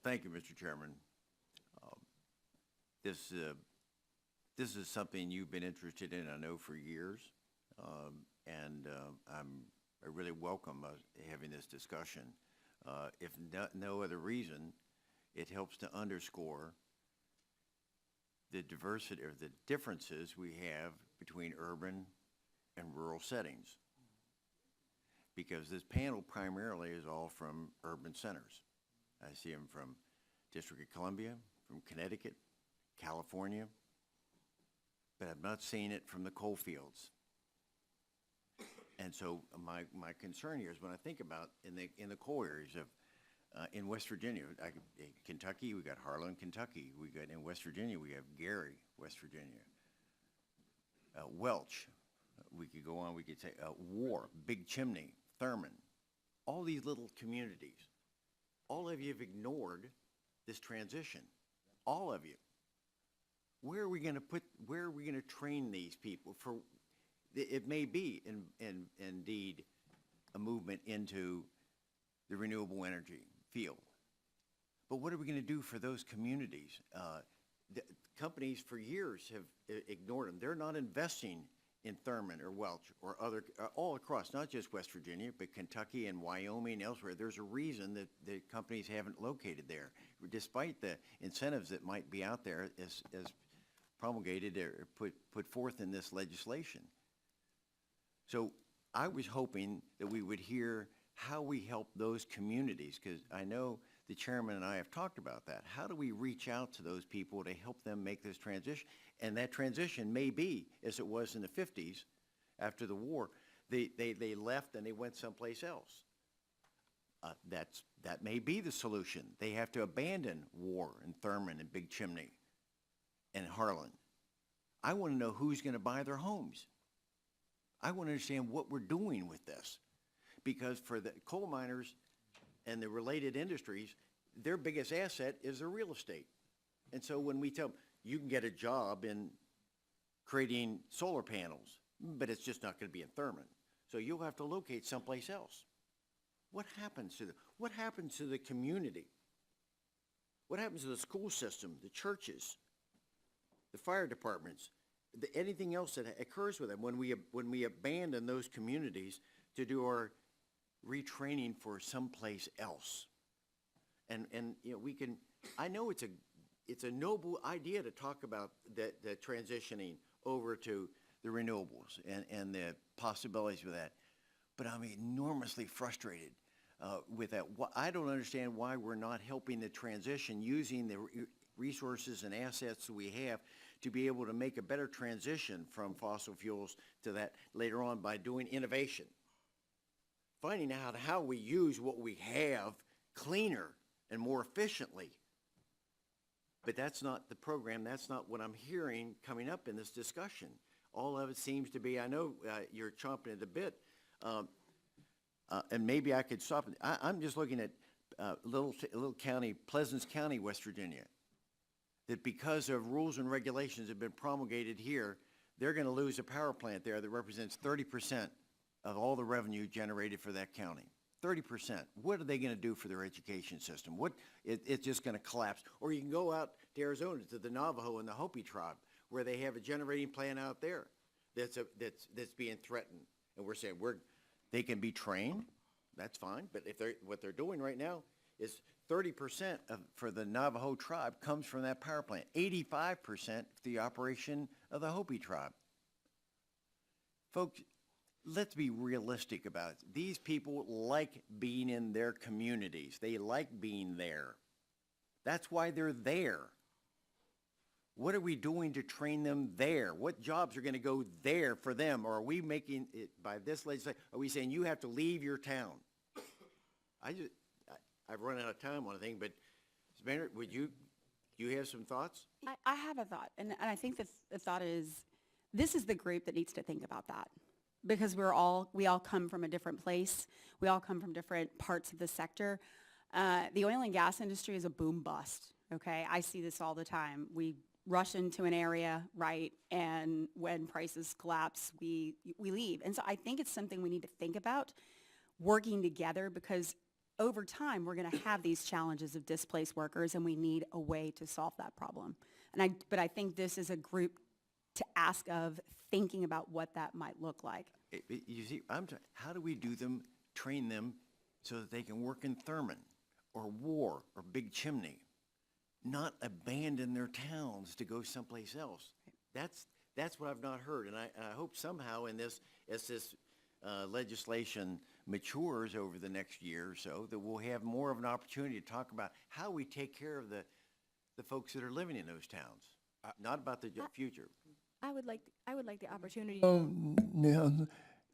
Thank you, Mr. Chairman. Um, This, this is something you've been interested in, I know, for years. And I really welcome having this discussion. If no other reason, it helps to underscore the diversity or the differences we have between urban and rural settings. Because this panel primarily is all from urban centers. I see them from District of Columbia, from Connecticut, California, but I've not seen it from the coal fields. And so my concern here is when I think about in the coal areas of in West Virginia, in Kentucky, we got Harlan, Kentucky. We got in West Virginia, we have Gary, West Virginia. Welch, we could go on. We could say War, Big Chimney, Thurman. All these little communities. All of you have ignored this transition. All of you. Where are we going to put? Where are we going to train these people for? It may be indeed a movement into the renewable energy field. But what are we going to do for those communities? The companies for years have ignored them. They're not investing in Thurman or Welch or other, all across, not just West Virginia, but Kentucky and Wyoming and elsewhere. There's a reason that the companies haven't located there, despite the incentives that might be out there as promulgated or put forth in this legislation. So I was hoping that we would hear how we help those communities, because I know the chairman and I have talked about that. How do we reach out to those people to help them make this transition? And that transition may be, as it was in the 50s, after the war, they left and they went someplace else. That may be the solution. They have to abandon War and Thurman and Big Chimney and Harlan. I want to know who's going to buy their homes. I want to understand what we're doing with this. Because for the coal miners and the related industries, their biggest asset is their real estate. And so when we tell them, you can get a job in creating solar panels, but it's just not going to be in Thurman. So you'll have to locate someplace else. What happens to the community? What happens to the school system, the churches, the fire departments, anything else that occurs with them when we abandon those communities to do our retraining for someplace else? And you know, we can, I know it's a noble idea to talk about the transitioning over to the renewables and the possibilities with that, but I'm enormously frustrated with that. I don't understand why we're not helping the transition using the resources and assets that we have to be able to make a better transition from fossil fuels to that later on by doing innovation. Finding out how we use what we have cleaner and more efficiently. But that's not the program. That's not what I'm hearing coming up in this discussion. All of it seems to be, I know you're chomping at the bit, and maybe I could stop. I'm just looking at little county, Pleasants County, West Virginia, that because of rules and regulations that have been promulgated here, they're going to lose a power plant there that represents 30% of all the revenue generated for that county. 30%. What are they going to do for their education system? It's just going to collapse. Or you can go out to Arizona to the Navajo and the Hopi tribe, where they have a generating plant out there that's being threatened. And we're saying they can be trained. That's fine. But if what they're doing right now is 30% for the Navajo tribe comes from that power plant. 85% the operation of the Hopi tribe. Folks, let's be realistic about it. These people like being in their communities. They like being there. That's why they're there. What are we doing to train them there? What jobs are going to go there for them? Or are we making it, by this legislation, are we saying you have to leave your town? I've run out of time on a thing, but Ms. Maynard, do you have some thoughts? I have a thought, and I think the thought is, this is the group that needs to think about that. Because we all come from a different place. We all come from different parts of the sector. The oil and gas industry is a boom bust, okay? I see this all the time. We rush into an area, right, and when prices collapse, we leave. And so I think it's something we need to think about, working together, because over time, we're going to have these challenges of displaced workers, and we need a way to solve that problem. But I think this is a group to ask of, thinking about what that might look like. You see, how do we train them so that they can work in Thurman or War or Big Chimney, not abandon their towns to go someplace else? That's what I've not heard, and I hope somehow in this, as this legislation matures over the next year or so, that we'll have more of an opportunity to talk about how we take care of the folks that are living in those towns, not about the future. I would like the opportunity. Now,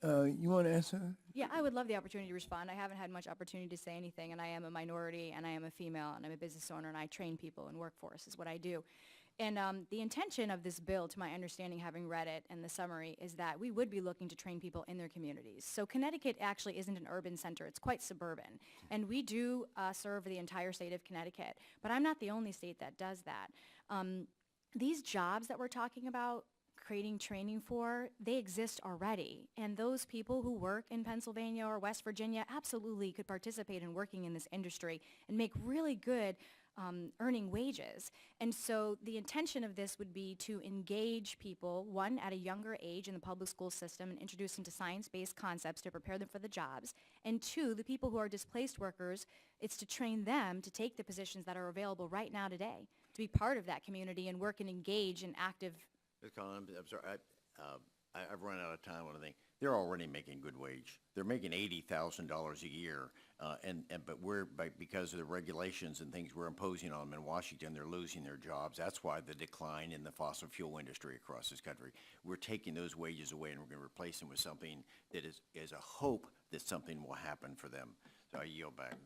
you want to answer? Yeah, I would love the opportunity to respond. I haven't had much opportunity to say anything, and I am a minority, and I am a female, and I'm a business owner, and I train people in workforce is what I do. And the intention of this bill, to my understanding, having read it and the summary, is that we would be looking to train people in their communities. So Connecticut actually isn't an urban center. It's quite suburban. And we do serve the entire state of Connecticut. But I'm not the only state that does that. These jobs that we're talking about creating training for, they exist already. And those people who work in Pennsylvania or West Virginia absolutely could participate in working in this industry and make really good earning wages. And so the intention of this would be to engage people, one, at a younger age in the public school system and introduce them to science-based concepts to prepare them for the jobs. And two, the people who are displaced workers, it's to train them to take the positions that are available right now today, to be part of that community and work and engage in active. Ms. Collins, I'm sorry, I've run out of time on a thing. They're already making good wage. They're making $80,000 a year, but because of the regulations and things we're imposing on them in Washington, they're losing their jobs. That's why the decline in the fossil fuel industry across this country. We're taking those wages away, and we're going to replace them with something that is a hope that something will happen for them. So I yield back.